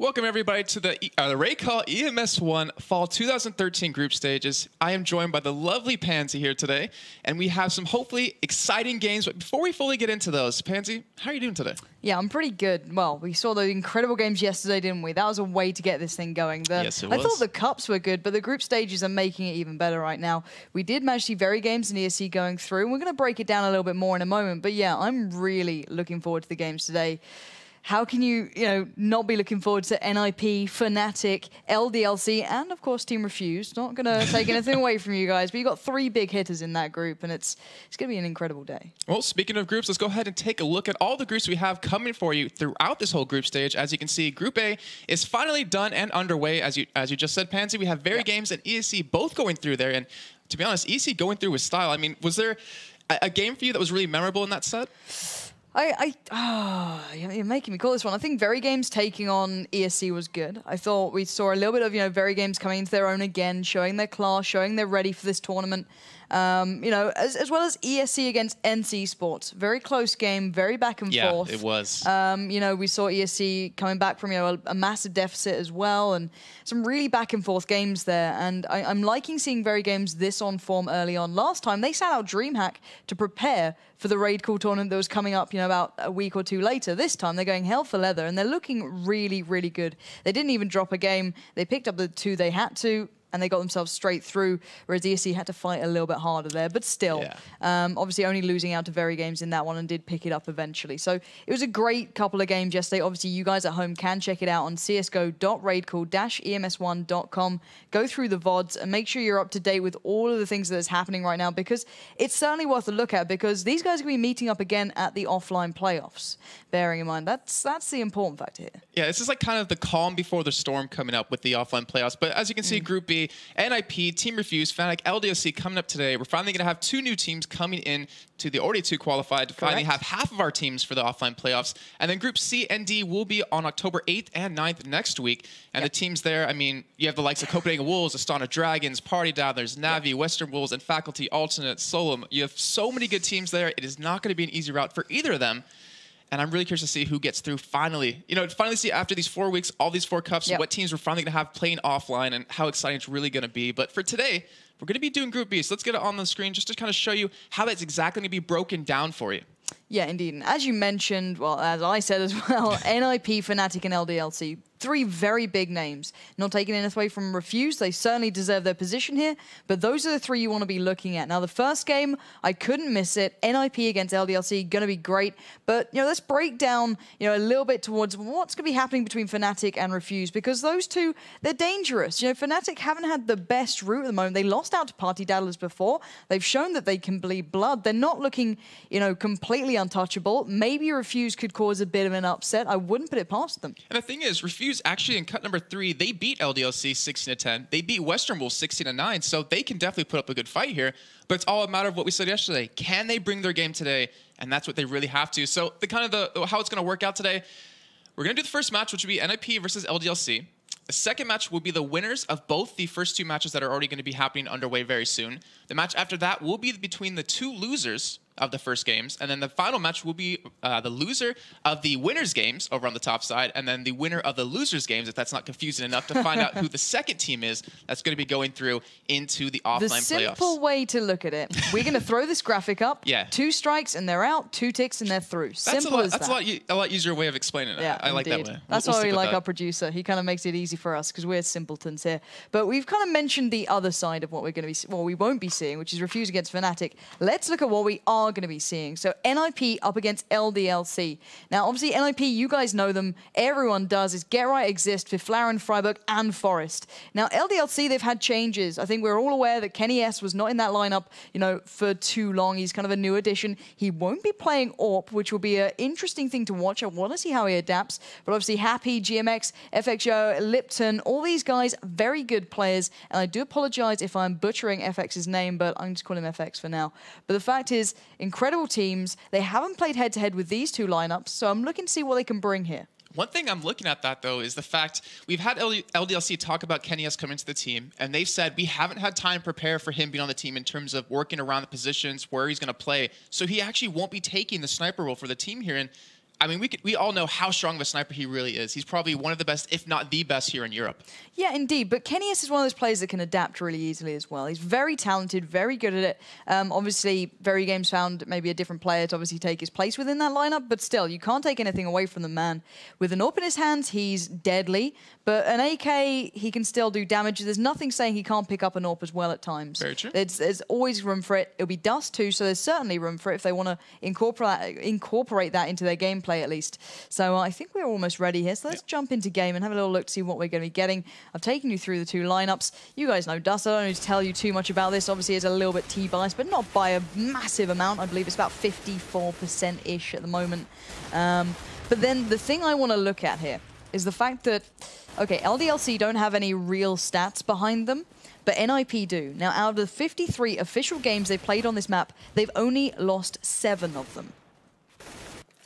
Welcome everybody to the RaidCall EMS 1 Fall 2013 group stages. I am joined by the lovely Pansy here today, and we have some hopefully exciting games. But before we fully get into those, Pansy, how are you doing today? Yeah, I'm pretty good. Well, we saw the incredible games yesterday, didn't we? That was a way to get this thing going. Yes, it was. I thought the cups were good, but the group stages are making it even better right now. We did manage to see very games in ESC going through, and we're going to break it down a little bit more in a moment. But yeah, I'm really looking forward to the games today. How can you, not be looking forward to NiP, Fnatic, LDLC, and of course Team Refuse? Not going to take anything away from you guys, but you've got three big hitters in that group, and it's going to be an incredible day. Well, speaking of groups, let's go ahead and take a look at all the groups we have coming for you throughout this whole group stage. As you can see, Group A is finally done and underway. As you just said, Pansy, we have Very Games and ESC both going through there, and to be honest, ESC going through with style. I mean, was there a game for you that was really memorable in that set? You're making me call this one. I think Very Games taking on ESC was good. I thought we saw a little bit of, Very Games coming into their own again, showing their class, showing they're ready for this tournament. As well as ESC against NC Sports. Very close game, very back and forth. Yeah, it was. We saw ESC coming back from, a massive deficit as well, and some really back and forth games there. And I'm liking seeing Very Games this on form early on. Last time, they sat out DreamHack to prepare for the RaidCall tournament that was coming up, about a week or two later. This time, they're going hell for leather, and they're looking really, really good. They didn't even drop a game. They picked up the two they had to, and they got themselves straight through, whereas ESC had to fight a little bit harder there. But still, obviously only losing out to Very Games in that one, and did pick it up eventually. So it was a great couple of games yesterday. Obviously, you guys at home can check it out on csgo.raidcall-ems1.com. Go through the VODs and make sure you're up to date with all of the things that is happening right now, because it's certainly worth a look at, because these guys are going to be meeting up again at the offline playoffs. Bearing in mind, that's the important factor here. Yeah, this is like kind of the calm before the storm coming up with the offline playoffs. But as you can see, Group B, NiP, Team Refuse, Fnatic, LDLC coming up today. We're finally going to have two new teams coming in to the already two qualified to finally have half of our teams for the offline playoffs. And then Group C and D will be on October 8th and 9th next week. And the teams there, I mean, you have the likes of Copenhagen Wolves, Astana Dragons, Party Down, there's Navi, Western Wolves, and Faculty, Alternate, Solum. You have so many good teams there. It is not going to be an easy route for either of them. And I'm really curious to see who gets through finally. Finally see after these 4 weeks, all these 4 cups, what teams we're finally going to have playing offline and how exciting it's really going to be. But for today, we're going to be doing Group B. So let's get it on the screen just to kind of show you how that's exactly going to be broken down for you. Yeah, indeed. And as you mentioned, well, as I said as well, NiP, Fnatic, and LDLC. 3 very big names. Not taking anything away from Refuse. They certainly deserve their position here, but those are the 3 you want to be looking at. Now, the first game, I couldn't miss it. NiP against LDLC, going to be great. But, let's break down, a little bit towards what's going to be happening between Fnatic and Refuse, because those two, they're dangerous. Fnatic haven't had the best route at the moment. They lost out to Party Daddlers before. They've shown that they can bleed blood. They're not looking, completely untouchable. Maybe Refuse could cause a bit of an upset. I wouldn't put it past them. And the thing is, Refuse actually in cut number 3, they beat LDLC 16-10. They beat Western Wolves 16-9, so they can definitely put up a good fight here. But it's all a matter of what we said yesterday. Can they bring their game today? And that's what they really have to. So how it's going to work out today, we're going to do the first match, which will be NiP versus LDLC. The second match will be the winners of both the first 2 matches that are already going to be happening underway very soon. The match after that will be between the 2 losers of the first games, and then the final match will be the loser of the winners games over on the top side, and then the winner of the losers games, if that's not confusing enough, to find out who the second team is that's going to be going through into the offline playoffs. The simple way to look at it, we're going to throw this graphic up, 2 strikes and they're out, 2 ticks and they're through. Simple as that. That's a lot easier way of explaining it. Yeah, I like that way. That's why we like our producer. He kind of makes it easy for us because we're simpletons here. But we've kind of mentioned the other side of what we're going to be, we won't be seeing, which is Refuse against Fnatic. Let's look at what we are going to be seeing. So NiP up against LDLC. Now, obviously, NiP, you guys know them. Everyone does. Is Get Right, Exist, Fiflaren, Freiburg, and Forest. Now, LDLC, they've had changes. I think we're all aware that Kenny S was not in that lineup, for too long. He's kind of a new addition. He won't be playing AWP, which will be an interesting thing to watch. I want to see how he adapts. But obviously, Happy, GMX, FXO, Lipton, all these guys, very good players. And I do apologize if I'm butchering FX's name, but I'm just calling him FX for now. But the fact is, incredible team. They haven't played head-to-head with these 2 lineups, so I'm looking to see what they can bring here. One thing I'm looking at that, though, is the fact we've had LDLC talk about Kenny S coming to the team, and they've said we haven't had time to prepare for him being on the team in terms of working around the positions, where he's going to play, so he actually won't be taking the sniper role for the team here. And I mean, we all know how strong of a sniper he really is. He's probably one of the best, if not the best, here in Europe. Yeah, indeed. But Kenny is one of those players that can adapt really easily as well. He's very talented, very good at it. Obviously, Very Games found maybe a different player to obviously take his place within that lineup, but still, you can't take anything away from the man. With an AWP in his hands, he's deadly, but an AK, he can still do damage. There's nothing saying he can't pick up an AWP as well at times. Very true. There's always room for it. It'll be dust too, so there's certainly room for it if they want to incorporate that into their gameplay at least. So I think we're almost ready here. So let's jump into game and have a little look to see what we're going to be getting. I've taken you through the two lineups. You guys know Dust. I don't need to tell you too much about this. Obviously, it's a little bit T-biased, but not by a massive amount. I believe it's about 54%-ish at the moment. But then the thing I want to look at here is the fact that, okay, LDLC don't have any real stats behind them, but NiP do. Now, out of the 53 official games they've played on this map, they've only lost 7 of them.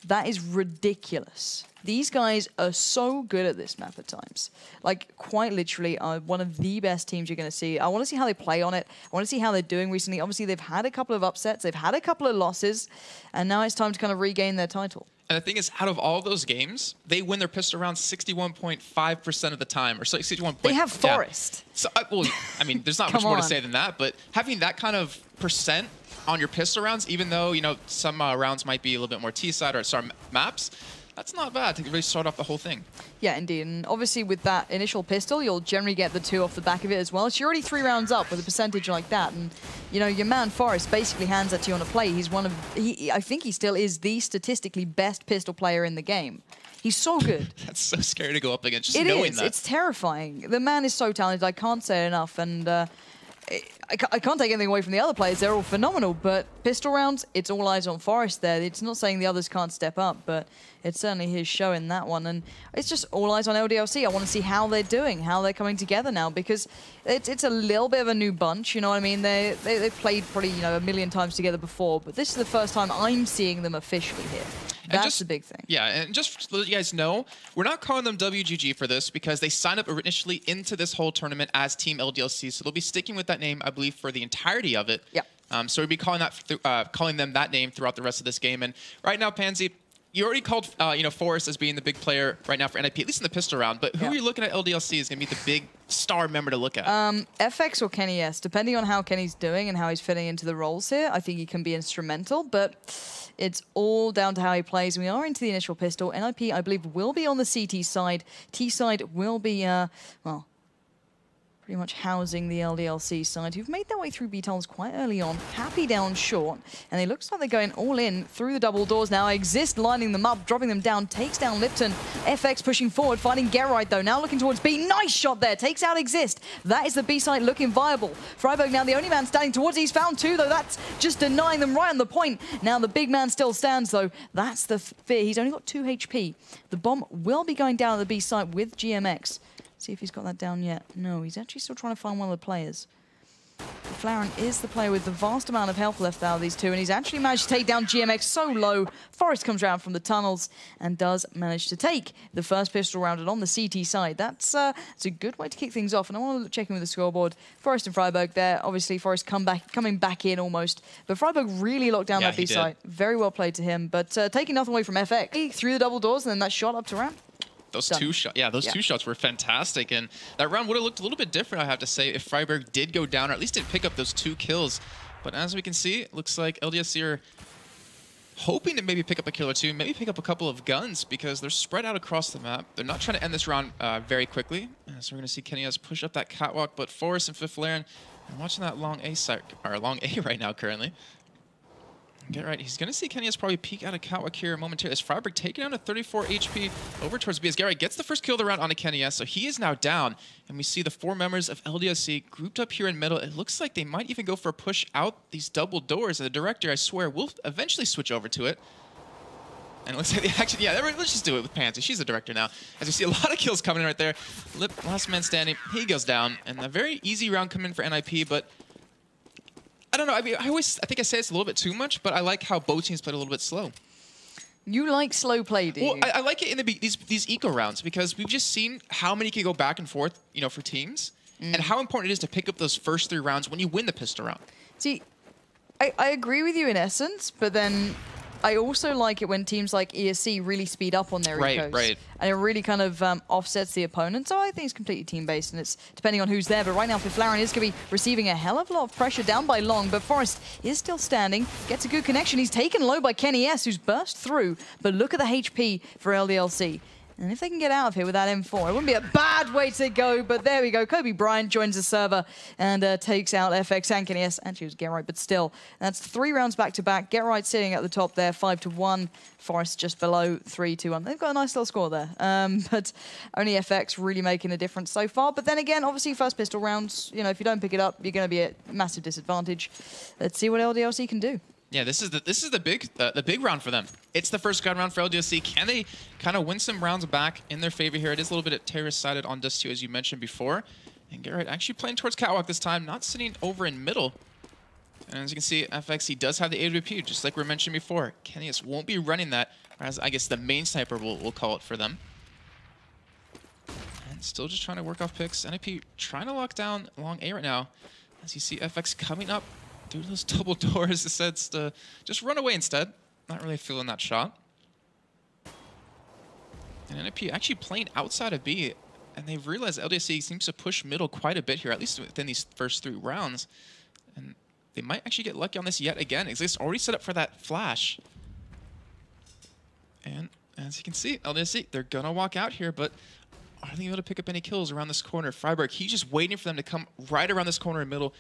That is ridiculous. These guys are so good at this map at times. Like, quite literally, are one of the best teams you're going to see. I want to see how they play on it. I want to see how they're doing recently. Obviously, they've had a couple of upsets. They've had a couple of losses. And now it's time to kind of regain their title. And the thing is, out of all those games, they win their pistol rounds 61.5% of the time. Or 61. They have Forest. Yeah. So, well, I mean, there's not much more to say than that. But having that kind of percent on your pistol rounds, even though, you know, some rounds might be a little bit more T-side or some maps, that's not bad to really start off the whole thing. Yeah, indeed. And obviously with that initial pistol, you'll generally get the 2 off the back of it as well. So you're already 3 rounds up with a percentage like that. And, you know, your man Forrest basically hands that to you on a play. He's one of, I think he still is the statistically best pistol player in the game. He's so good. That's so scary to go up against, just knowing that. It's terrifying. The man is so talented. I can't say it enough. And I can't take anything away from the other players. They're all phenomenal, but pistol rounds, it's all eyes on Forest there. It's not saying the others can't step up, but it's certainly his show in that one. And it's just all eyes on LDLC. I want to see how they're doing, how they're coming together now, because it's a little bit of a new bunch, you know what I mean? They've played probably, you know, a million times together before, but this is the first time I'm seeing them officially here. That's the big thing. Yeah, and just to let you guys know, we're not calling them WGG for this because they signed up initially into this whole tournament as Team LDLC, so they'll be sticking with that name, I believe, for the entirety of it. Yeah. So we'll be calling them that name throughout the rest of this game. And right now, Pansy, you already called you know, Forrest as being the big player right now for NiP, at least in the pistol round. But who are you looking at LDLC is going to be the big star member to look at? FX or Kenny S. Depending on how Kenny's doing and how he's fitting into the roles here, I think he can be instrumental. But it's all down to how he plays. We are into the initial pistol. NiP, I believe, will be on the CT side. T side will be, well, pretty much housing the LDLC side, who've made their way through B-tunnels quite early on. Happy down short, and it looks like they're going all in through the double doors now. Exist lining them up, dropping them down, takes down Lipton. FX pushing forward, fighting Gerrite though, now looking towards B. Nice shot there, takes out Exist. That is the B side looking viable. Freiburg now the only man standing towards it. He's found 2 though, that's just denying them right on the point. Now the big man still stands though, that's the fear. He's only got 2 HP. The bomb will be going down on the B side with GMX. See if he's got that down yet. No, he's actually still trying to find one of the players. Flaren is the player with the vast amount of health left out of these two, and he's actually managed to take down GMX so low. Forrest comes around from the tunnels and does manage to take the first pistol round on the CT side. That's a good way to kick things off, and I want to check in with the scoreboard. Forrest and Freiburg there. Obviously, Forrest coming back in almost, but Freiburg really locked down that B side. Very well played to him, but taking nothing away from FX. Through the double doors, and then that shot up to ramp. Those two shots were fantastic, and that round would have looked a little bit different, I have to say, if Freiburg did go down, or at least did pick up those 2 kills. But as we can see, it looks like LDLC are hoping to maybe pick up a kill or 2, maybe pick up a couple of guns, because they're spread out across the map. They're not trying to end this round very quickly. So we're going to see Kenny push up that catwalk, but Forrest and Fifth Flaren are watching that long A side, or long A right now currently. Get right. He's going to see Kenny probably peek out of catwalk here momentarily. As Freiburg taking down to 34 HP over towards B. As Garrett gets the first kill of the round onto Kenny, so he is now down. And we see the 4 members of LDLC grouped up here in middle. It looks like they might even go for a push out these double doors. And the director, I swear, will eventually switch over to it. And it looks like they actually, let's just do it with Pansy. She's the director now. As you see, a lot of kills coming in right there. Last man standing, he goes down. And a very easy round coming in for NiP, but I don't know. I mean, I think I say this a little bit too much, but I like how both teams played a little bit slow. You like slow play, do you? Well, I like it in these eco rounds because we've just seen how many can go back and forth, you know, for teams, and how important it is to pick up those first 3 rounds when you win the pistol round. See, I agree with you in essence, but then I also like it when teams like ESC really speed up on their ecos. Right. And it really kind of offsets the opponent. So I think it's completely team-based, and it's depending on who's there. But right now, Fiflaren is going to be receiving a hell of a lot of pressure down by Long, but Forrest is still standing, gets a good connection. He's taken low by Kenny S, who's burst through, but look at the HP for LDLC. And if they can get out of here with that M4, it wouldn't be a bad way to go, but there we go. Kobe Bryant joins the server and takes out FX and Kenny S. Actually, it was Get Right, but still. That's 3 rounds back-to-back. Get Right sitting at the top there, 5-1. Forrest just below, 3-1. They've got a nice little score there, but only FX really making a difference so far. But then again, obviously, first pistol rounds, you know, if you don't pick it up, you're going to be at massive disadvantage. Let's see what LDLC can do. Yeah, this is the big round for them. It's the first gun round for LDLC. Can they kind of win some rounds back in their favor here? It is a little bit terrace-sided on Dust 2, as you mentioned before. And Garrett actually playing towards Catwalk this time, not sitting over in middle. And as you can see, FX, he does have the AWP, just like we mentioned before. Kenny's won't be running that, as I guess the main sniper we'll call it for them. And still just trying to work off picks. NiP trying to lock down long A right now. As you see FX coming up through those double doors, it says to just run away instead. Not really feeling that shot. And NiP actually playing outside of B, and they've realized LDLC seems to push middle quite a bit here, at least within these first 3 rounds. And they might actually get lucky on this yet again. Exist already set up for that flash. And as you can see, LDLC, they're gonna walk out here, but are they able to pick up any kills around this corner? Freiburg, he's just waiting for them to come right around this corner in middle.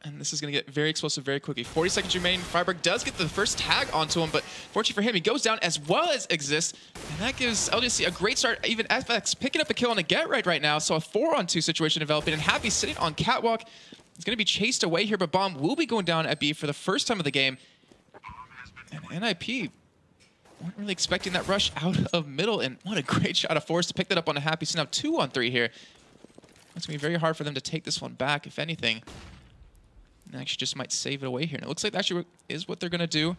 And this is going to get very explosive very quickly. 40 seconds remaining. Freiburg does get the first tag onto him, but fortunately for him, he goes down as well as Exist. And that gives LDLC a great start. Even FX picking up a kill on a Get Right now. So a 4-on-2 situation developing. And Happy sitting on Catwalk. He's going to be chased away here, but Bomb will be going down at B for the first time of the game. And NiP weren't really expecting that rush out of middle. And what a great shot of Force to pick that up on a Happy. So now 2-on-3 here. It's going to be very hard for them to take this one back, if anything. And actually just might save it away here. And it looks like that actually is what they're going to do.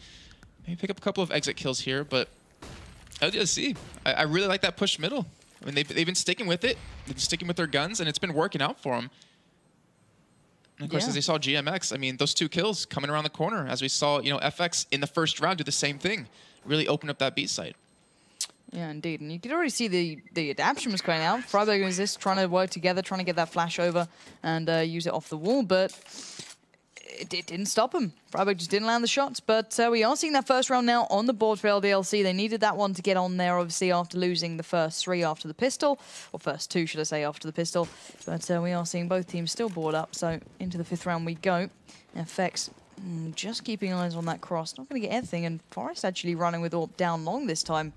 Maybe pick up a couple of exit kills here, but LDLC, I really like that push middle. I mean, they've been sticking with it. They've been sticking with their guns, and it's been working out for them. And of course, as they saw GMX, I mean, those 2 kills coming around the corner, as we saw, you know, FX in the first round do the same thing. Really open up that B site. Yeah, indeed. And you could already see the adaptation was going out. Freiburg and Exist trying to work together, trying to get that flash over and use it off the wall, but it didn't stop him. Freiburg just didn't land the shots, but we are seeing that first round now on the board for LDLC. They needed that one to get on there, obviously, after losing the first 3 after the pistol, or first 2, should I say, after the pistol. But we are seeing both teams still board up, so into the 5th round we go. FX just keeping eyes on that cross. Not going to get anything, and Forrest actually running with AWP down long this time.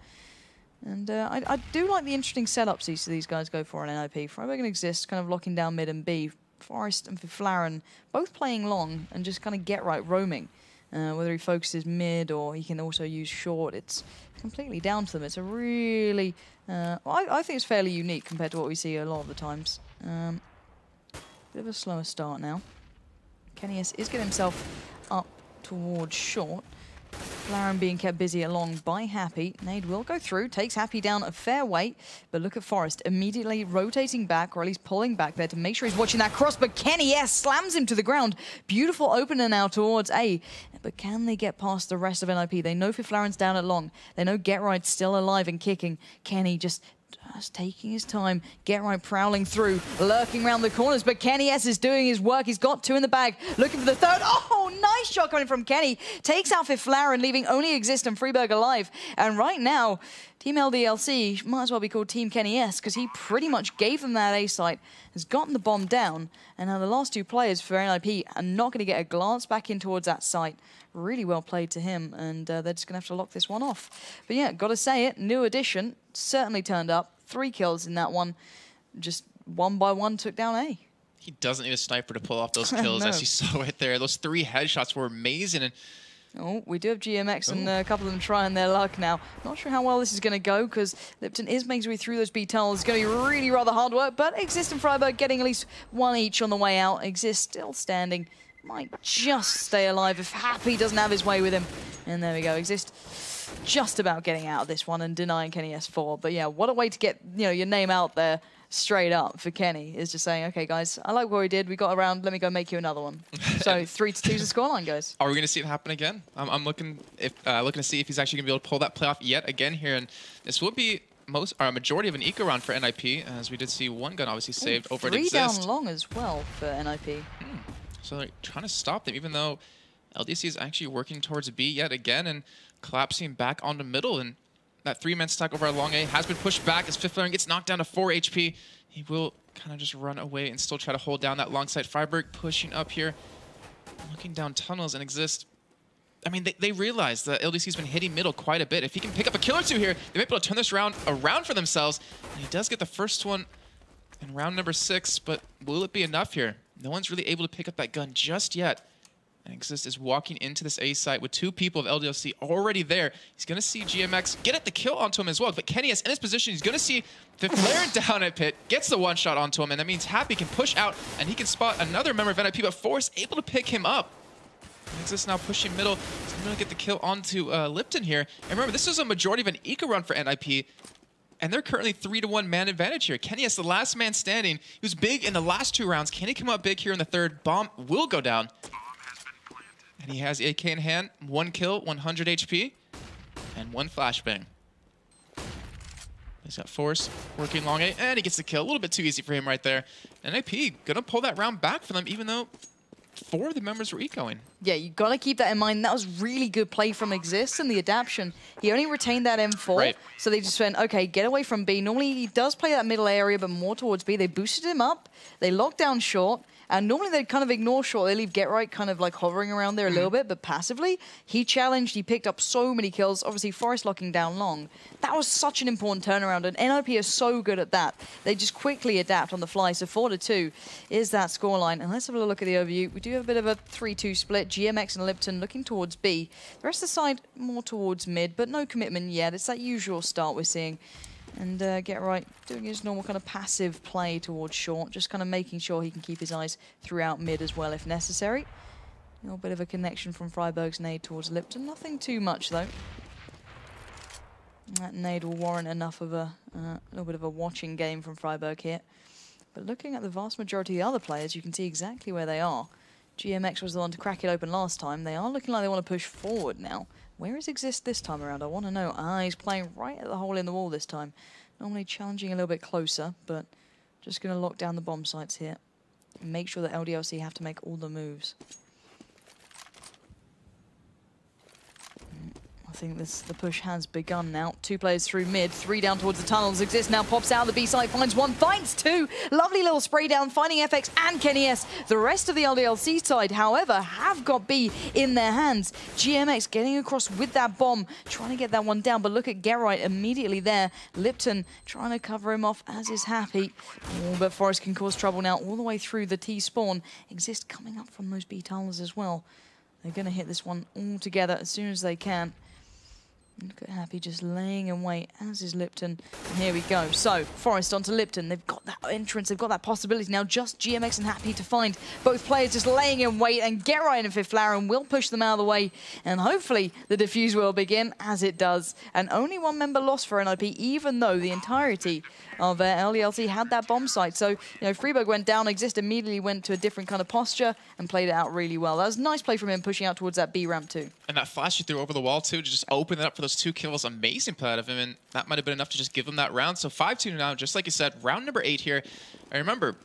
And I do like the interesting setups these guys go for on NiP. Freiburg and Exist kind of locking down mid and B. Forrest and Fiflaren both playing long and just kind of Get Right roaming. Whether he focuses mid or he can also use short, it's completely down to them. It's a really, I think it's fairly unique compared to what we see a lot of the times. Bit of a slower start now. Kenny is getting himself up towards short. Fiflaren being kept busy along by Happy. Nade will go through, takes Happy down a fair weight, but look at Forrest immediately rotating back, or at least pulling back there to make sure he's watching that cross, but Kenny slams him to the ground. Beautiful opener now towards A, but can they get past the rest of NiP? They know Fiflaren's down at long. They know Get Right's still alive and kicking. Kenny just taking his time, Get Right prowling through, lurking around the corners, but Kenny S is doing his work. He's got 2 in the bag, looking for the 3rd. Oh, nice shot coming from Kenny. Takes out Fiflaren, leaving only Exist and Freiburg alive. And right now, Team LDLC might as well be called Team Kenny S, because he pretty much gave them that A site, has gotten the bomb down, and now the last 2 players for NiP are not going to get a glance back in towards that site. Really well played to him, and they're just going to have to lock this one off. But yeah, got to say it, new addition, certainly turned up. 3 kills in that one. Just 1 by 1 took down A. He doesn't need a sniper to pull off those kills, No. as you saw right there. Those 3 headshots were amazing. And oh, we do have GMX and a couple of them trying their luck now. Not sure how well this is going to go, because Lipton is making his way through those B tunnels. It's going to be really rather hard work, but Exist and Freiburg getting at least 1 each on the way out. Exist still standing. Might just stay alive if Happy doesn't have his way with him. And there we go. Exist just about getting out of this one and denying Kenny S4. But yeah, what a way to get your name out there straight up for Kenny is just saying, okay, guys, I like what we did. We got around. Let me go make you another one. So 3-2 is the scoreline, guys. Are we going to see it happen again? I'm looking to see if he's actually going to be able to pull that playoff yet again here. And this will be a majority of an eco round for NiP, as we did see one gun obviously saved over to Exist. 3 down long as well for NiP. So they're trying to stop them, even though LDC is actually working towards B yet again and collapsing back onto middle. And that 3-man stack over at long A has been pushed back as Fifth Layer gets knocked down to 4 HP. He will kind of just run away and still try to hold down that long side. Freiburg pushing up here, looking down tunnels and Exist. I mean, they realize that LDC's been hitting middle quite a bit. If he can pick up a kill or two here, they might be able to turn this round around for themselves. And he does get the first one in round number 6, but will it be enough here? No one's really able to pick up that gun just yet. And Exist is walking into this A site with 2 people of LDLC already there. He's going to see GMX get at the kill onto him as well. But Kenny is in his position. He's going to see the flare down at Pit, gets the 1-shot onto him, and that means Happy can push out, and he can spot another member of NiP, but Force able to pick him up. Exist now pushing middle. He's going to get the kill onto Lipton here. And remember, this is a majority of an eco run for NiP. And they're currently 3-to-1 man advantage here. Kenny is the last man standing. He was big in the last 2 rounds. Can he come up big here in the third? Bomb will go down. And he has AK in hand. 1 kill, 100 HP, and 1 flashbang. He's got Force working long A, and he gets the kill. A little bit too easy for him right there. And NiP gonna pull that round back for them, even though 4 of the members were ecoing. Yeah, you got to keep that in mind. That was really good play from Exist and the adaption. He only retained that M4, right. So they just went, okay, get away from B. Normally he does play that middle area, but more towards B. They boosted him up. They locked down short. And normally they kind of ignore short. They leave Get Right kind of like hovering around there a little bit, but passively, he challenged, he picked up so many kills. Obviously, Forest locking down long. That was such an important turnaround, and NiP is so good at that. They just quickly adapt on the fly. So 4-2 is that scoreline. And let's have a look at the overview. We do have a bit of a 3-2 split. GMX and Lipton looking towards B. The rest of the side more towards mid, but no commitment yet. It's that usual start we're seeing. And Get Right doing his normal kind of passive play towards short, just kind of making sure he can keep his eyes throughout mid as well if necessary. A little bit of a connection from Freiburg's nade towards Lipton. Nothing too much though. That nade will warrant enough of a little bit of a watching game from Freiburg here. But looking at the vast majority of the other players, you can see exactly where they are. GMX was the one to crack it open last time. They are looking like they want to push forward now. Where is Exist this time around? I want to know. He's playing right at the hole in the wall this time. Normally challenging a little bit closer, but just going to lock down the bomb sites here. And make sure that LDLC have to make all the moves. I think the push has begun now. 2 players through mid, 3 down towards the tunnels. Exist now pops out the B side, finds 1, finds 2. Lovely little spray down, finding FX and Kenny S. The rest of the LDLC side, however, have got B in their hands. GMX getting across with that bomb, trying to get that one down, but look at Get Right immediately there. Lipton trying to cover him off, as is Happy. Oh, but Forest can cause trouble now all the way through the T spawn. Exist coming up from those B tunnels as well. They're going to hit this one all together as soon as they can. Look at Happy just laying in wait, as is Lipton. And here we go. So, Forest onto Lipton. They've got that entrance, they've got that possibility now. Just GMX and Happy to find both players just laying in wait, and Get Right in Fifth Laren will push them out of the way. And hopefully the defuse will begin, as it does. And only 1 member lost for NiP, even though the entirety of LDLC had that bomb site. So, you know, Freiburg went down, Exist immediately went to a different kind of posture and played it out really well. That was a nice play from him, pushing out towards that B ramp too. And that flash he threw over the wall too, to just open it up for those 2 kills. Amazing play out of him, and that might have been enough to just give him that round. So 5-2 now, just like you said, round number 8 here. And remember,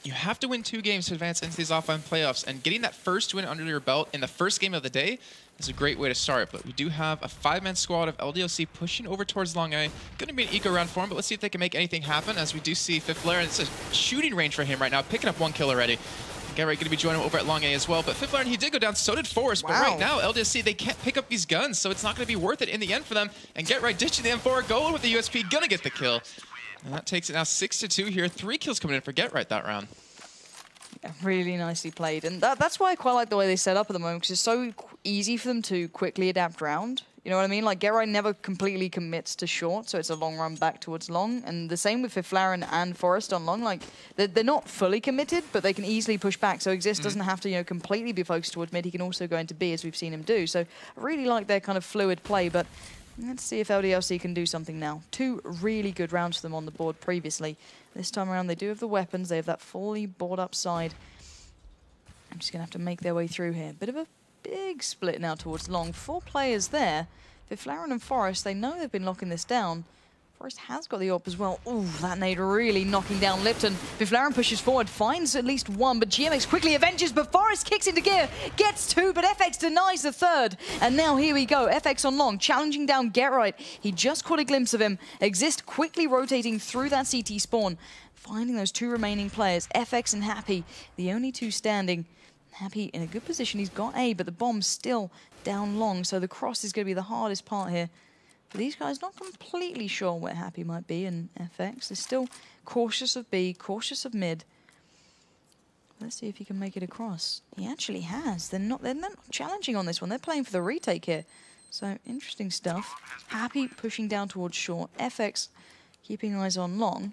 you have to win 2 games to advance into these offline playoffs, and getting that first win under your belt in the first game of the day is a great way to start. But we do have a 5-man squad of LDLC pushing over towards long A. Going to be an eco round for him, but let's see if they can make anything happen, as we do see Fifth Layer. It's a shooting range for him right now, picking up 1 kill already. Get Right going to be joining him over at long A as well. But Fifth Layer, he did go down, so did Forrest. But right now, LDLC, they can't pick up these guns, so it's not going to be worth it in the end for them. And Get Right ditching the M4, going with the USP, going to get the kill. And that takes it now 6-2 here. 3 kills coming in for Get Right that round. Yeah, really nicely played. And that's why I quite like the way they set up at the moment, because it's so easy for them to quickly adapt round. You know what I mean? Like, Get Right never completely commits to short, so it's a long run back towards long. And the same with Fifth Laren and Forest on long. Like, they're not fully committed, but they can easily push back. So Exist doesn't have to, you know, completely be focused towards mid. He can also go into B, as we've seen him do. So I really like their kind of fluid play, but let's see if LDLC can do something now. 2 really good rounds for them on the board previously. This time around, they do have the weapons. They have that fully board up side. I'm just going to have to make their way through here. Bit of a big split now towards long. 4 players there. Viflaren and Forest, they know they've been locking this down. Forest has got the AWP as well. Ooh, that nade really knocking down Lipton. Viflaren pushes forward, finds at least one, but GMX quickly avenges, but Forest kicks into gear, gets 2, but FX denies the 3rd. And now here we go, FX on long, challenging down Get Right. He just caught a glimpse of him. Exist quickly rotating through that CT spawn, finding those 2 remaining players, FX and Happy, the only 2 standing. Happy in a good position, he's got A, but the bomb's still down long, so the cross is going to be the hardest part here. But these guys not completely sure where Happy might be, and FX is still cautious of B, cautious of mid. Let's see if he can make it across. He actually has. They're not challenging on this one. They're playing for the retake here. So interesting stuff. Happy pushing down towards short. FX keeping eyes on long.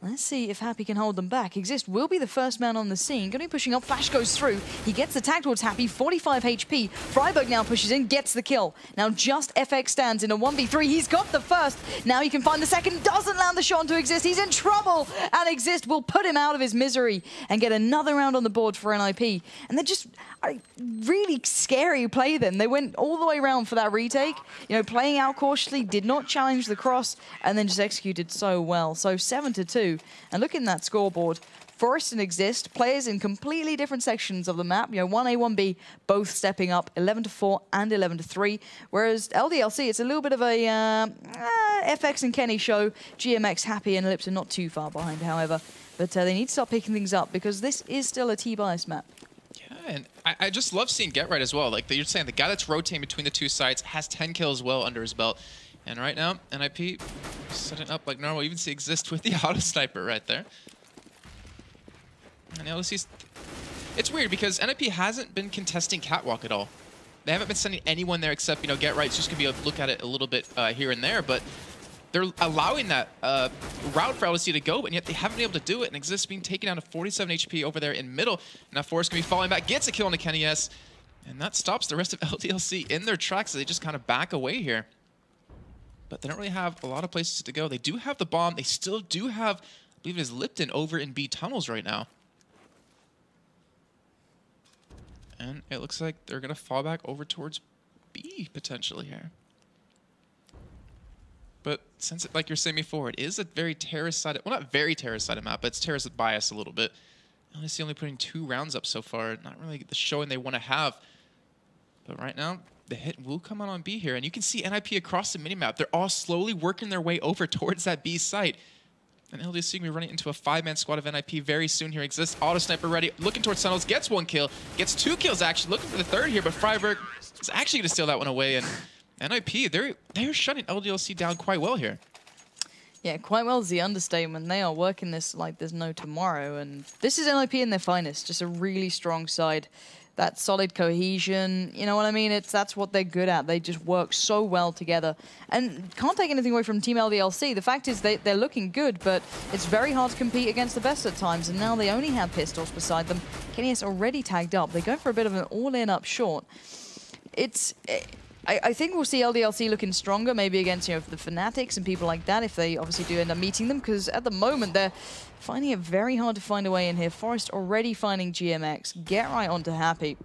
Let's see if Happy can hold them back. Exist will be the first man on the scene. Going to be pushing up. Flash goes through. He gets the tag towards Happy. 45 HP. Freiburg now pushes in, gets the kill. Now just FX stands in a 1v3. He's got the first. Now he can find the second. Doesn't land the shot onto Exist. He's in trouble. And Exist will put him out of his misery and get another round on the board for NiP. And they're just really scary play then. They went all the way around for that retake. You know, playing out cautiously, did not challenge the cross, and then just executed so well. So 7-2. And look in that scoreboard. Forest and Exist, players in completely different sections of the map. You know, 1A, 1B, both stepping up, 11-4 and 11-3. Whereas LDLC, it's a little bit of a FX and Kenny show. GMX, Happy, and Lipton not too far behind, however. But they need to start picking things up because this is still a T-bias map. Yeah, and I just love seeing Get Right as well. Like you're saying, the guy that's rotating between the 2 sides has 10 kills well under his belt. And right now, NiP setting up like normal. You even see Exist with the auto sniper right there. And LDC's... It's weird because NiP hasn't been contesting Catwalk at all. They haven't been sending anyone there except, you know, Get Right's just going to be able to look at it a little bit here and there. But they're allowing that route for LDC to go, and yet they haven't been able to do it. And Exist being taken down to 47 HP over there in middle. Now Forrest going to be falling back, gets a kill on the Kenny S. And that stops the rest of LDLC in their tracks as they just kind of back away here. But they don't really have a lot of places to go. They do have the bomb. They still do have, I believe it is Lipton over in B tunnels right now. And it looks like they're going to fall back over towards B potentially here. But since, like you're saying before, it is a very terrorist-sided, well, not very terrorist-sided map, but it's terrorist bias a little bit. LDC only putting 2 rounds up so far. Not really the showing they want to have. But right now, the hit will come out on B here. And you can see NiP across the minimap. They're all slowly working their way over towards that B site. And LDC is going to be running into a 5-man squad of NiP very soon here. Exists, auto sniper ready, looking towards tunnels, gets 1 kill, gets 2 kills actually, looking for the 3rd here, but Freiburg is actually going to steal that one away. And NiP, they're shutting LDLC down quite well here. Yeah, quite well is the understatement. They are working this like there's no tomorrow. And this is NiP in their finest, just a really strong side. That solid cohesion, you know what I mean? That's what they're good at. They just work so well together. And can't take anything away from Team LDLC. The fact is they're looking good, but it's very hard to compete against the best at times. And now they only have pistols beside them. Kenny is already tagged up. They go for a bit of an all-in up short. I think we'll see LDLC looking stronger, maybe against, you know, the Fanatics and people like that, if they obviously do end up meeting them, because at the moment they're finding it very hard to find a way in here. Forest already finding GMX. Get Right onto Happy.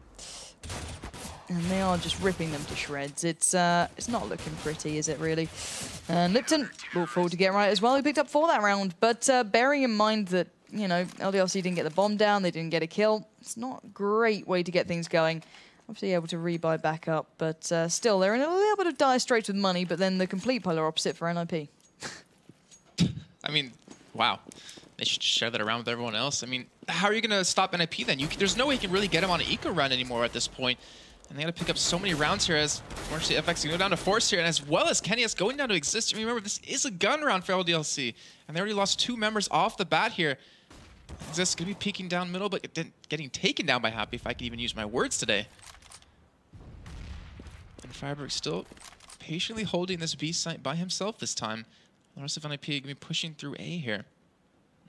And they are just ripping them to shreds. It's not looking pretty, is it really? And Lipton will fall to Get Right as well. He picked up 4 that round, but bearing in mind that, you know, LDLC didn't get the bomb down, they didn't get a kill. It's not a great way to get things going. Obviously able to rebuy back up, but still, they're in a little bit of dire straits with money, but then the complete polar opposite for NiP. I mean, wow. They should share that around with everyone else. I mean, how are you going to stop NiP then? There's no way you can really get him on an eco run anymore at this point. And they got to pick up so many rounds here as, unfortunately, FX can go down to Force here, and as well as Kenny is going down to Exist. Remember, this is a gun round for LDLC, and they already lost 2 members off the bat here. Exist going to be peeking down middle, but getting taken down by Happy, if I can even use my words today. And Freiburg still patiently holding this B site by himself this time. The rest of NiP going to be pushing through A here.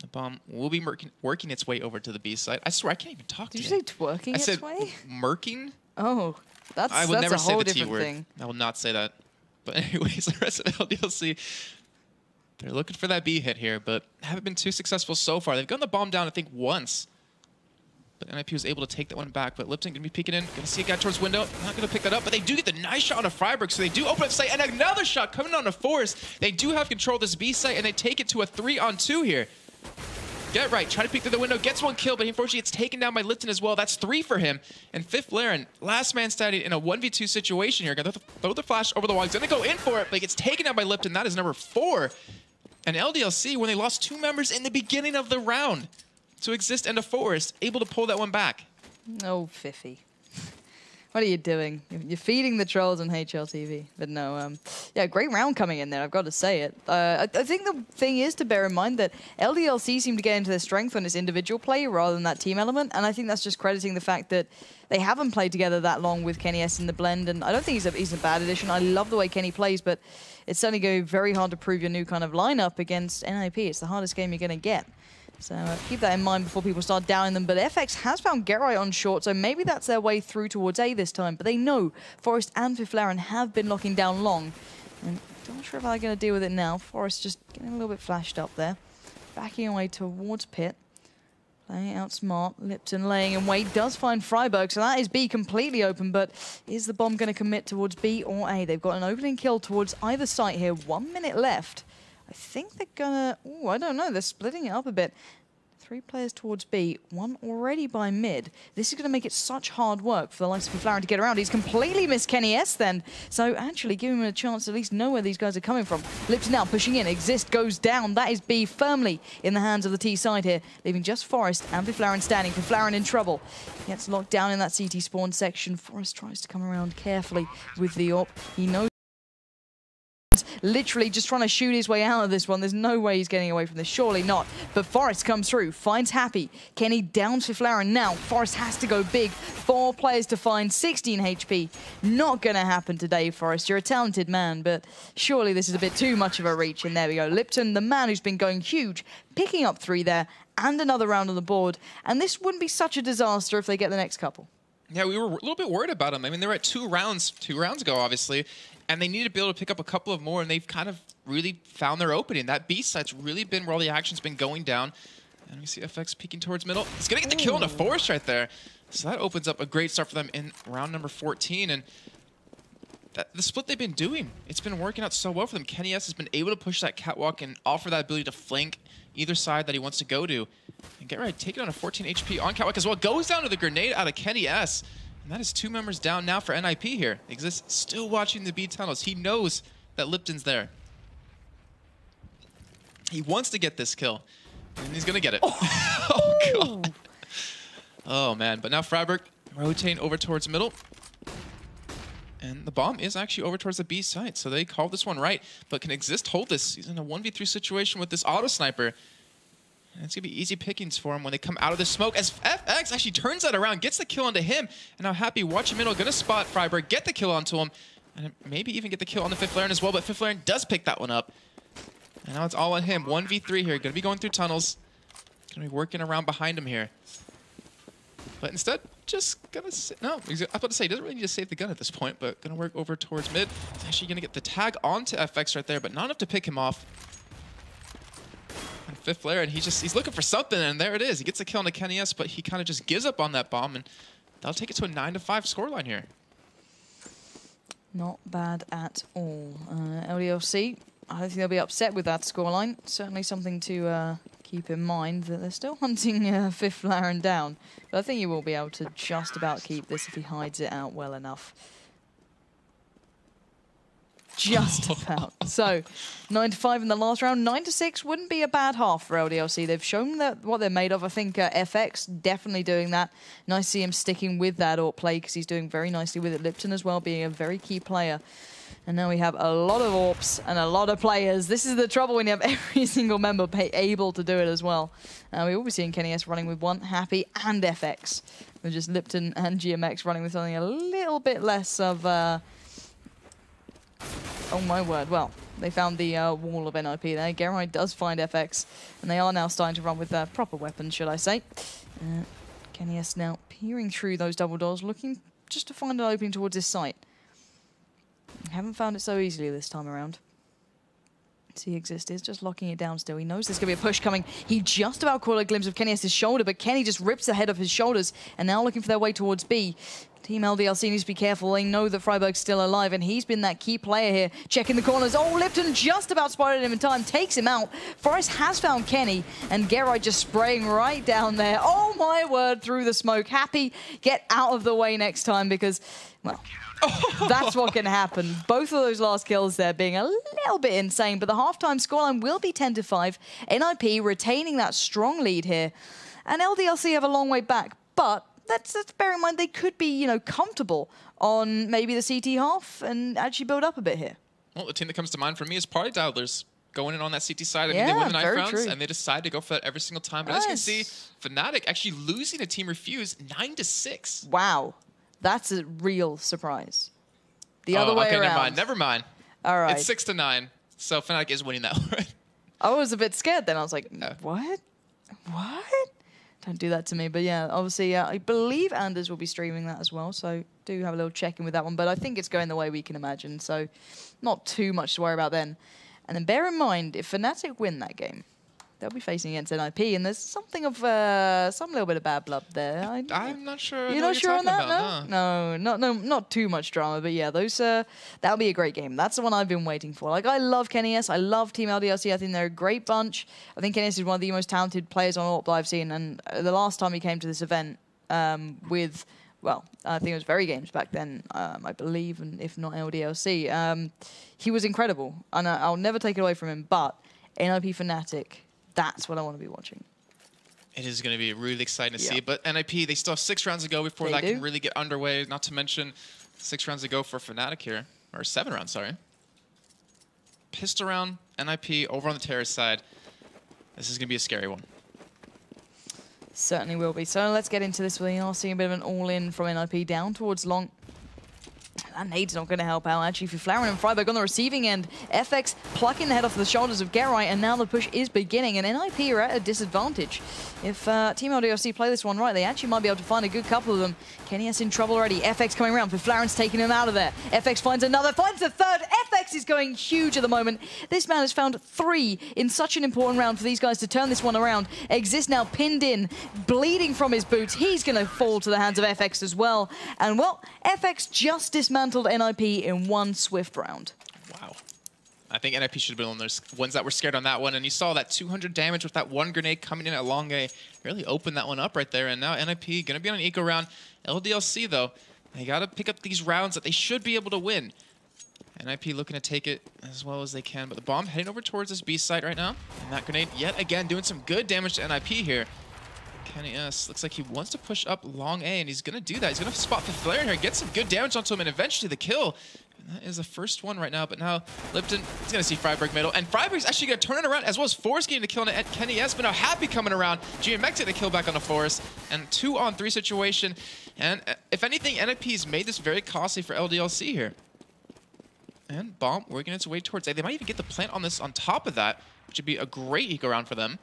The bomb will be working its way over to the B site. I swear, I can't even talk Did today. you say twerking its way? Murking? Oh, that's I would never a say whole the T different word. thing. I will not say that. But anyways, the rest of LDLC They're looking for that B hit here, but haven't been too successful so far. They've gotten the bomb down, I think, once. But NiP was able to take that one back. But Lipton going to be peeking in. Going to see a guy towards window. Not going to pick that up, but they do get the nice shot on a Freiburg. So they do open up site, and another shot coming on a Forest. They do have control of this B site, and they take it to a 3-on-2 here. Get right, try to peek through the window, gets one kill, but unfortunately it's taken down by Lipton as well. That's 3 for him. And Fifth Laren, last man standing in a 1v2 situation here. Gonna throw the flash over the wall. He's gonna go in for it, but he gets taken down by Lipton. That is number 4. And LDLC, when they lost 2 members in the beginning of the round to Exist and a Forest, able to pull that one back. Oh, Fiffy. What are you doing? You're feeding the trolls on HLTV. But no, yeah, great round coming in there, I've got to say it. I think the thing is to bear in mind that LDLC seem to get into their strength on its individual play rather than that team element, and I think that's just crediting the fact that they haven't played together that long with Kenny S in the blend, and I don't think he's a bad addition. I love the way Kenny plays, but it's certainly going to be very hard to prove your new kind of lineup against NiP. It's the hardest game you're going to get. So keep that in mind before people start downing them. But FX has found Getright on short, so maybe that's their way through towards A this time. But they know Forest and Fifth Laren have been locking down long. And I'm not sure if they're going to deal with it now. Forest just getting a little bit flashed up there. Backing away towards Pit. Playing out smart. Lipton laying in wait. Does find Freiburg, so that is B completely open. But is the bomb going to commit towards B or A? They've got an opening kill towards either site here. 1 minute left. I think they're gonna... Oh, I don't know. They're splitting it up a bit. 3 players towards B, 1 already by mid. This is going to make it such hard work for the likes of Fifth Laren to get around. He's completely missed Kenny S then. So actually giving him a chance to at least know where these guys are coming from. Lipton now pushing in. Exist goes down. That is B firmly in the hands of the T side here, leaving just Forest and Fifth Laren standing. Fifth Laren in trouble. Gets locked down in that CT spawn section. Forest tries to come around carefully with the AWP. He knows literally just trying to shoot his way out of this one. There's no way he's getting away from this. Surely not. But Forest comes through, finds Happy. Kenny downs Fifth Laren now. Forest has to go big. 4 players to find 16 HP. Not going to happen today, Forest. You're a talented man, but surely this is a bit too much of a reach. And there we go. Lipton, the man who's been going huge, picking up 3 there and another round on the board. And this wouldn't be such a disaster if they get the next couple. Yeah, we were a little bit worried about them. I mean, they were at 2 rounds ago, obviously, and they needed to be able to pick up a couple of more, and they've kind of really found their opening. That B site's really been where all the action's been going down. And we see FX peeking towards middle. He's going to get the kill on the Forest right there. So that opens up a great start for them in round number 14. And the split they've been doing, it's been working out so well for them. Kenny S has been able to push that catwalk and offer that ability to flank either side that he wants to go to. And Getright taking on a 14 HP on catwalk as well. Goes down to the grenade out of Kenny S. And that is 2 members down now for NiP here. Exist still watching the B tunnels. He knows that Lipton's there. He wants to get this kill. And he's going to get it. Oh, God. Oh, man. But now Freiburg rotating over towards middle. And the bomb is actually over towards the B site. So they called this one right. But can Exist hold this? He's in a 1v3 situation with this auto sniper. And it's going to be easy pickings for him when they come out of the smoke. As FX actually turns that around, gets the kill onto him. And now Happy watching middle, going to spot Freiburg, get the kill onto him. And maybe even get the kill on the Fifth Laren as well. But Fifth Laren does pick that one up. And now it's all on him. 1v3 here. Going to be going through tunnels. Going to be working around behind him here. But instead, just going to... No, I was about to say, he doesn't really need to save the gun at this point. But going to work over towards mid. He's actually going to get the tag onto FX right there. But not enough to pick him off. And Fifth Laren, he's looking for something, and there it is. He gets a kill on the Kenny S, but he kind of just gives up on that bomb, and they'll take it to a 9-5 scoreline here. Not bad at all. LDLC, I don't think they'll be upset with that scoreline. Certainly something to keep in mind, that they're still hunting Fifth Laren down. But I think he will be able to just about keep this if he hides it out well enough. Just about. So, 9-5 in the last round. 9-6 wouldn't be a bad half for LDLC. They've shown what they're made of. I think FX definitely doing that. Nice to see him sticking with that AWP play because he's doing very nicely with it. Lipton as well being a very key player. And now we have a lot of AWPs and a lot of players. This is the trouble when you have every single member able to do it as well. We will be seeing Kenny S running with 1, Happy, and FX. With just Lipton and GMX running with something a little bit less of... Oh my word. Well, they found the wall of NiP there. Getright does find FX, and they are now starting to run with proper weapons, should I say. Kenny S now peering through those double doors, looking just to find an opening towards his site. Haven't found it so easily this time around. See, Exist is just locking it down still. He knows there's going to be a push coming. He just about caught a glimpse of kenny's shoulder, but Kenny just rips the head off his shoulders and now looking for their way towards B. Team LDLC needs to be careful. They know that Freiburg's still alive, and he's been that key player here, checking the corners. Oh, Lipton just about spotted him in time, takes him out. Forrest has found Kenny, and Geralt just spraying right down there. Oh, my word, through the smoke. Happy, get out of the way next time because, well, that's what can happen. Both of those last kills there being a little bit insane, but the halftime scoreline will be 10-5. NiP retaining that strong lead here, and LDLC have a long way back, but let's bear in mind they could be, you know, comfortable on maybe the CT half and actually build up a bit here. Well, the team that comes to mind for me is Party Dialers going in on that CT side. I mean, they win the 9 rounds, and they decide to go for that every single time. But as you can see, Fnatic actually losing to Team Refuse 9-6. Wow. That's a real surprise. The other way around. Never mind. All right. It's 6-9, so Fnatic is winning that one. I was a bit scared then. I was like, what? What? Don't do that to me. But yeah, obviously, I believe Anders will be streaming that as well, so do have a little check-in with that one. But I think it's going the way we can imagine, so not too much to worry about then. And then bear in mind, if Fnatic win that game, they'll be facing against NiP, and there's something of some little bit of bad blood there. I'm not sure. You're not sure on that? No, not too much drama. But yeah, those that'll be a great game. That's the one I've been waiting for. Like, I love kenny's. I love Team LDLC. I think they're a great bunch. I think kenny's is one of the most talented players on AWP I've seen. And the last time he came to this event with, well, I think it was Very Games back then, I believe, and if not LDLC, he was incredible, and I'll never take it away from him. But NiP Fnatic, that's what I want to be watching. It is going to be really exciting to see. But NiP, they still have 6 rounds to go before that can really get underway. Not to mention 6 rounds to go for Fnatic here. Or 7 rounds, sorry. Pistol round, NiP over on the terrace side. This is going to be a scary one. Certainly will be. So let's get into this. We are seeing a bit of an all-in from NiP down towards long. That nade's not going to help out, actually, for Flaren and Freiburg on the receiving end. FX plucking the head off the shoulders of Geralt, and now the push is beginning, and NiP are at a disadvantage. If Team LDLC play this one right, they actually might be able to find a good couple of them. kenny's in trouble already. FX coming around, but Flaren's taking him out of there. FX finds another, finds the third. FX is going huge at the moment. This man has found 3 in such an important round for these guys to turn this one around. Exist now pinned in, bleeding from his boots. He's going to fall to the hands of FX as well. And, well, FX just dismantled NiP in one swift round. Wow. I think NiP should have been on those ones that were scared on that one. And you saw that 200 damage with that one grenade coming in at long A. Really opened that one up right there. And now NiP going to be on an eco round. LDLC, though, they got to pick up these rounds that they should be able to win. NiP looking to take it as well as they can. But the bomb heading over towards this B site right now. And that grenade, yet again, doing some good damage to NiP here. kenny's looks like he wants to push up long A, and he's going to do that. He's going to spot the flare here, get some good damage onto him, and eventually the kill. And that is the first one right now, but now Lipton is going to see Freiburg middle, and Freiburg's actually going to turn it around, as well as Forrest getting the kill on kenny's, but now Happy coming around. GMX getting the kill back on the Forrest, and 2-on-3 situation. And if anything, NiP's made this very costly for LDLC here. And bomb working its way towards A. They might even get the plant on this on top of that, which would be a great eco round for them.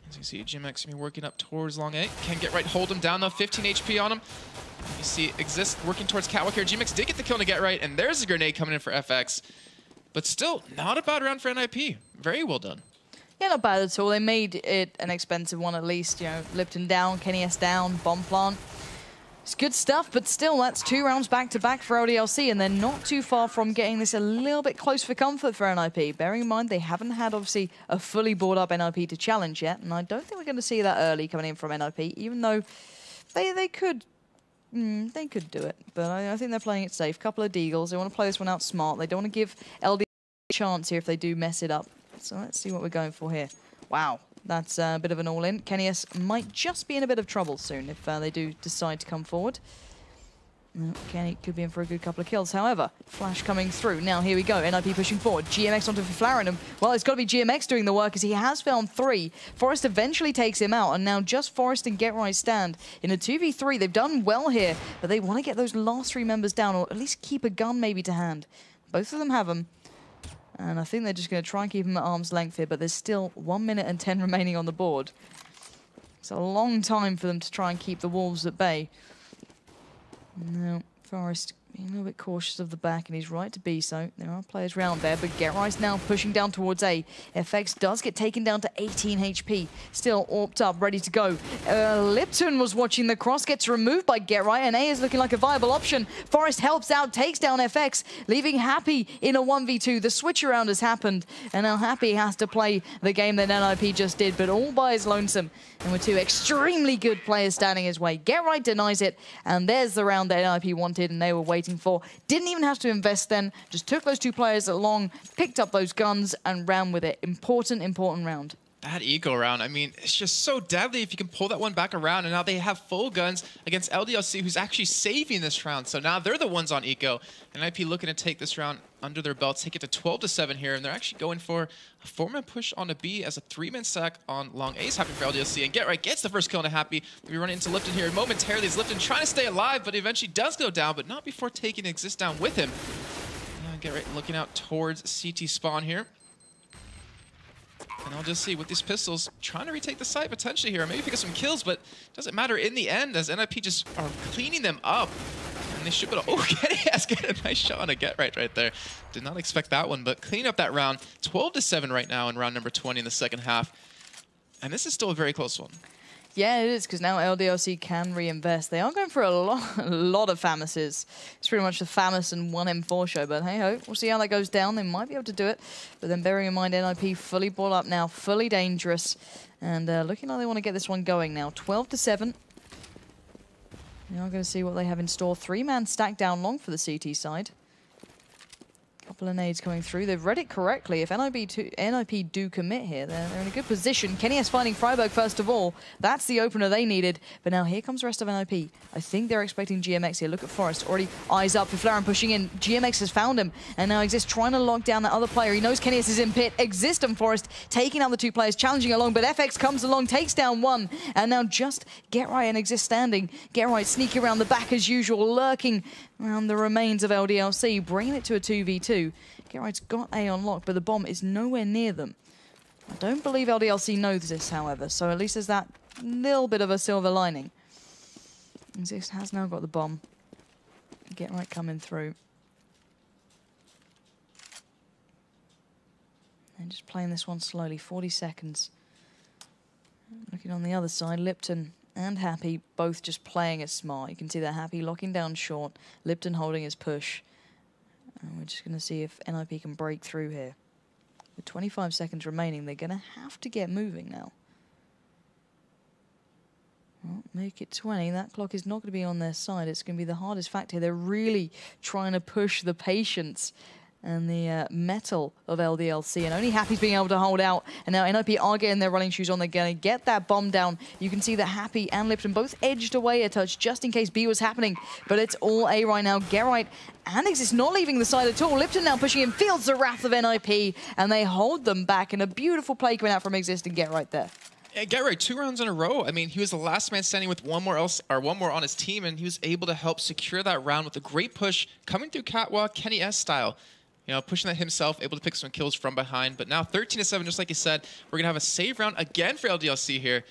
As you see, GMX be working up towards long A. Can't get right, hold him down though, 15 HP on him. You see Exist working towards Catwalk here. GMX did get the kill to get right, and there's a grenade coming in for FX. But still, not a bad round for NiP. Very well done. Yeah, not bad at all. They made it an expensive one at least. You know, Lipton down, kenny's down, bomb plant. It's good stuff, but still, that's 2 rounds back-to-back for LDLC, and they're not too far from getting this a little bit close for comfort for NiP. Bearing in mind, they haven't had, obviously, a fully board-up NiP to challenge yet, and I don't think we're going to see that early coming in from NiP, even though they could do it. But I think they're playing it safe. Couple of deagles. They want to play this one out smart. They don't want to give LDLC a chance here if they do mess it up. So let's see what we're going for here. Wow. That's a bit of an all-in. kenny's might just be in a bit of trouble soon if they do decide to come forward. Kenny could be in for a good couple of kills. However, flash coming through. Now here we go. NiP pushing forward. GMX onto Flaren. Well, it's got to be GMX doing the work as he has found 3. Forrest eventually takes him out, and now just Forrest and Get Right stand in a 2v3. They've done well here, but they want to get those last 3 members down, or at least keep a gun maybe to hand. Both of them have them. And I think they're just going to try and keep him at arm's length here, but there's still 1 minute and 10 remaining on the board. It's a long time for them to try and keep the Wolves at bay. No, Forrest Being a little bit cautious of the back, and he's right to be so. There are players around there, but GetRight's now pushing down towards A. FX does get taken down to 18 HP. Still orped up, ready to go. Lipton was watching the cross, gets removed by GetRight, and A is looking like a viable option. Forest helps out, takes down FX, leaving Happy in a 1v2. The switch around has happened, and now Happy has to play the game that NiP just did, but all by his lonesome. And with two extremely good players standing his way. GetRight denies it, and there's the round that NiP wanted, and they were waiting for. Didn't even have to invest then, just took those two players along, picked up those guns, and ran with it. Important round. That eco round, I mean, it's just so deadly if you can pull that one back around, and now they have full guns against LDLC, who's actually saving this round. So now they're the ones on eco, and NiP looking to take this round under their belts, take it to 12-7 here, and they're actually going for a 4-man push on a B as a 3-man sack on long A is happening for LDLC, and GetRight gets the first kill on a Happy. We're running into Lipton here momentarily as Lipton trying to stay alive, but eventually does go down, but not before taking Exist down with him. GetRight looking out towards CT spawn here. And I'll just see with these pistols, trying to retake the site potentially here, maybe pick up some kills, but it doesn't matter in the end as NiP just are cleaning them up. And they should be able to, oh, Kenny's getting a nice shot on a GetRight right there. Did not expect that one, but cleaning up that round. 12-7 right now in round number 20 in the second half. And this is still a very close one. Yeah, it is, because now LDLC can reinvest. They are going for a lot of FAMASes. It's pretty much the FAMAS and 1 M4 show, but hey-ho, we'll see how that goes down. They might be able to do it, but then bearing in mind NiP fully bought up now, fully dangerous, and looking like they want to get this one going now. 12-7. We are going to see what they have in store. 3-man stack down long for the CT side. Couple of nades coming through. They've read it correctly. If NiP do commit here, they're in a good position. kenny's finding Freiburg first of all. That's the opener they needed. But now here comes the rest of NiP. I think they're expecting GMX here. Look at Forrest. Already eyes up for Flaren pushing in. GMX has found him. And now Exist trying to lock down that other player. He knows kenny's is in pit. Exist and Forrest taking out the two players, challenging along. But FX comes along, takes down one. And now just GetRight and Exist standing. GetRight sneaking around the back as usual, lurking around the remains of LDLC, bringing it to a 2v2. GetRight's got A on lock, but the bomb is nowhere near them. I don't believe LDLC knows this, however, so at least there's that little bit of a silver lining. Exist has now got the bomb. GetRight coming through. And just playing this one slowly, 40 seconds. Looking on the other side, Lipton and Happy both just playing it smart. You can see that Happy locking down short, Lipton holding his push. And we're just going to see if NiP can break through here. With 25 seconds remaining, they're going to have to get moving now. Well, make it 20. That clock is not going to be on their side. It's going to be the hardest factor. They're really trying to push the patience and the metal of LDLC, and only Happy's being able to hold out. And now NiP are getting their running shoes on. They're going to get that bomb down. You can see that Happy and Lipton both edged away a touch just in case B was happening, but it's all A right now. GetRight and Exist not leaving the side at all. Lipton now pushing in, feels the wrath of NiP, and they hold them back. And a beautiful play coming out from Exist and GetRight there. Yeah, GetRight 2 rounds in a row. I mean, he was the last man standing with one more on his team, and he was able to help secure that round with a great push coming through catwalk, Kenny S style. You know, pushing that himself, able to pick some kills from behind. But now 13-7, just like you said, we're going to have a save round again for LDLC here.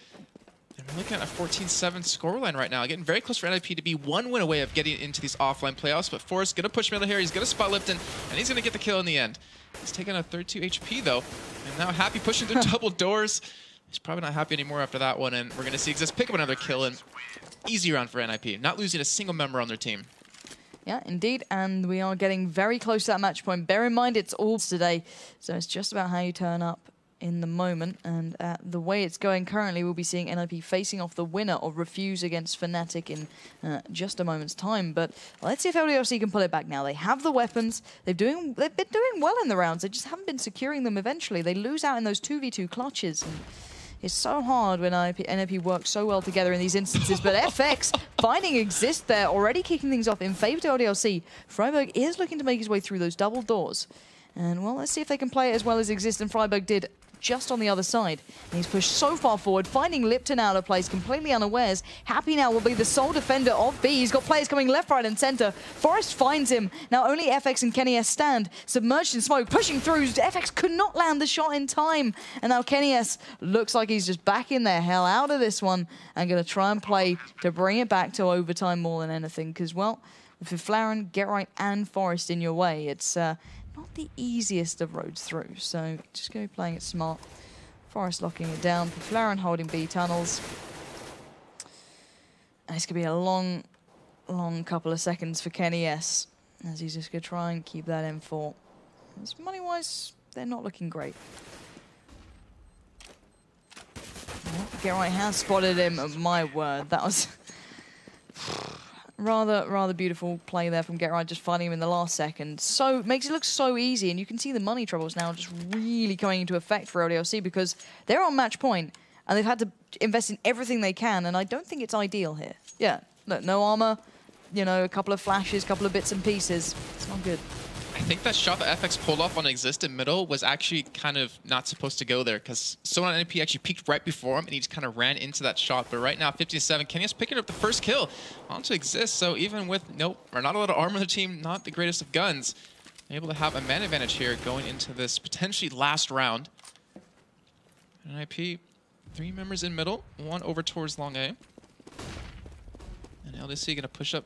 And we're looking at a 14-7 scoreline right now. Getting very close for NiP to be 1 win away of getting into these offline playoffs. But Forrest going to push middle here. He's going to spot Lipton, and he's going to get the kill in the end. He's taking a 32 HP, though. And now Happy pushing through double doors. He's probably not happy anymore after that one. And we're going to see Exist pick up another kill. And easy round for NiP. Not losing a single member on their team. Yeah, indeed, and we are getting very close to that match point. Bear in mind, it's all today, so it's just about how you turn up in the moment. And the way it's going currently, we'll be seeing NiP facing off the winner of Refuse against Fnatic in just a moment's time. But let's see if LDLC can pull it back now. They have the weapons. They've been doing well in the rounds. They just haven't been securing them eventually. They lose out in those 2v2 clutches. And it's so hard when NiP works so well together in these instances, but FX finding Exist there, already kicking things off in favor to LDLC. Freiburg is looking to make his way through those double doors. And, well, let's see if they can play it as well as Exist and Freiburg did just on the other side. And he's pushed so far forward, finding Lipton out of place, completely unawares. Happy now will be the sole defender of B. He's got players coming left, right, and center. Forrest finds him. Now only FX and Kenny S stand, submerged in smoke, pushing through. FX could not land the shot in time. And now Kenny S looks like he's just backing the hell out of this one and going to try and play to bring it back to overtime more than anything. Because, well, With Flaren, Get Right, and Forest in your way, it's not the easiest of roads through. So just going to be playing it smart. Forest locking it down. Flaren holding B tunnels. And it's going to be a long couple of seconds for Kenny S, as he's just going to try and keep that M4. Money-wise, they're not looking great. Get Right has spotted him. My word, that was rather beautiful play there from Get Right, just finding him in the last second. So makes it look so easy, and you can see the money troubles now just really coming into effect for LDLC because they're on match point and they've had to invest in everything they can, and I don't think it's ideal here. Yeah, look, no armor, you know, a couple of flashes, a couple of bits and pieces. It's not good. I think that shot that FX pulled off on Exist in middle was actually kind of not supposed to go there because someone on NiP actually peeked right before him and he just kind of ran into that shot. But right now, 57, Kenya's picking up the first kill onto Exist. So even with not a lot of armor on the team, not the greatest of guns, able to have a man advantage here going into this potentially last round. And NiP, 3 members in middle, 1 over towards long A. And LDC going to push up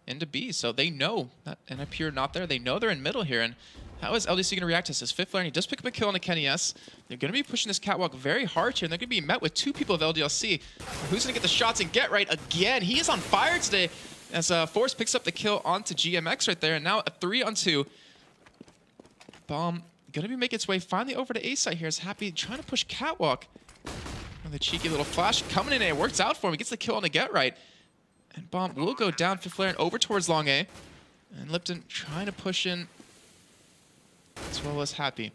into B, so they know that NiP are not there. They know they're in middle here, and how is LDC going to react to this? Fifth Flaren, he does pick up a kill on the Kenny S. They're going to be pushing this catwalk very hard here, and they're going to be met with 2 people of LDLC. Who's going to get the shots and Get Right again? He is on fire today as Force picks up the kill onto GMX right there, and now a 3-on-2. Bomb going to be making its way finally over to A site here. Is Happy trying to push catwalk. And the cheeky little flash coming in, and it works out for him. He gets the kill on the Get Right. And Bomb will go down for Flaren over towards long A. And Lipton trying to push in as well as Happy.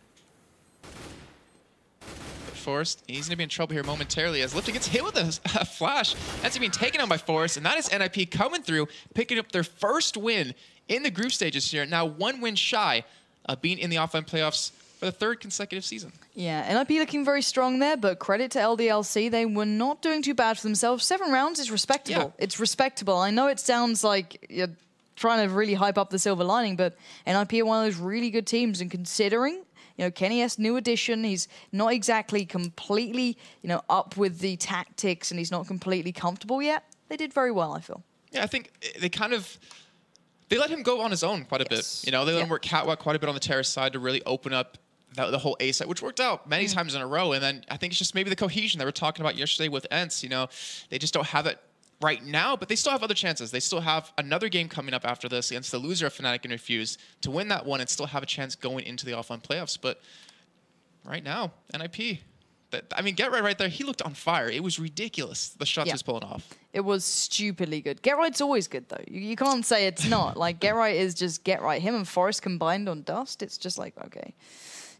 But Forrest, he's going to be in trouble here momentarily as Lipton gets hit with a flash. That's being taken on by Forrest. And that is NiP coming through, picking up their first win in the group stages here. Now 1 win shy of being in the offline playoffs for the 3rd consecutive season. Yeah, NiP looking very strong there, but credit to LDLC. They were not doing too bad for themselves. 7 rounds is respectable. Yeah. It's respectable. I know it sounds like you're trying to really hype up the silver lining, but NiP are one of those really good teams. And considering, you know, Kenny S, new addition, he's not exactly completely, you know, up with the tactics and he's not completely comfortable yet. They did very well, I feel. Yeah, I think they let him go on his own quite a bit. You know, they let him work catwalk quite a bit on the terrace side to really open up the whole A site, which worked out many times in a row. And then I think it's just maybe the cohesion that we're talking about yesterday with Ents. You know, they just don't have it right now, but they still have other chances. They still have another game coming up after this against the loser of Fnatic and Refuse to win that one and still have a chance going into the offline playoffs. But right now, NiP, I mean, Get right there, he looked on fire. It was ridiculous, the shots he was pulling off. It was stupidly good. Get Right's always good, though. You can't say it's not. Like, Get Right is just Get Right. Him and Forrest combined on Dust, it's just like, okay.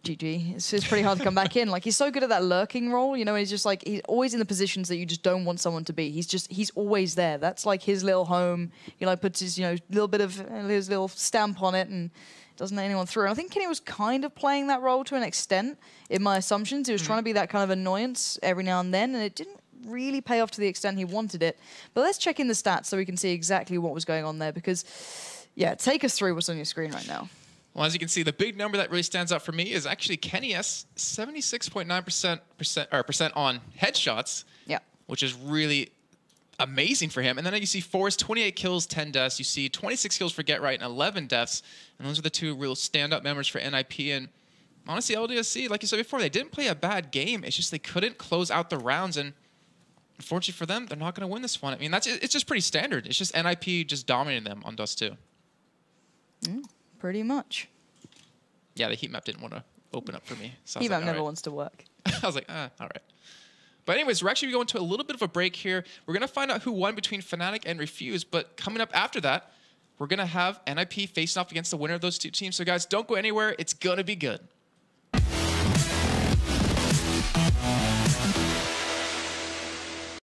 GG. It's pretty hard to come back in. Like, he's so good at that lurking role, you know, he's just like, he's always in the positions that you just don't want someone to be. He's always there. That's like his little home. You know, puts his, you know, little bit of his little stamp on it and doesn't let anyone through. And I think Kenny was kind of playing that role to an extent in my assumptions. He was trying to be that kind of annoyance every now and then, and it didn't really pay off to the extent he wanted it. But let's check in the stats so we can see exactly what was going on there because, yeah, take us through what's on your screen right now. Well, as you can see, the big number that really stands out for me is actually Kenny S, 76.9% on headshots, which is really amazing for him. And then you see Forrest, 28 kills, 10 deaths. You see 26 kills for Get Right and 11 deaths. And those are the 2 real standout members for NiP. And honestly, LDLC, like you said before, they didn't play a bad game. It's just they couldn't close out the rounds. And unfortunately for them, they're not going to win this one. I mean, it's just pretty standard. It's just NiP just dominating them on Dust 2. Pretty much. Yeah, the heat map didn't want to open up for me. So heat map never wants to work. I was like, all right. But anyways, we're actually going to a little bit of a break here. We're going to find out who won between Fnatic and Refuse. But coming up after that, we're going to have NiP facing off against the winner of those 2 teams. So guys, don't go anywhere. It's going to be good.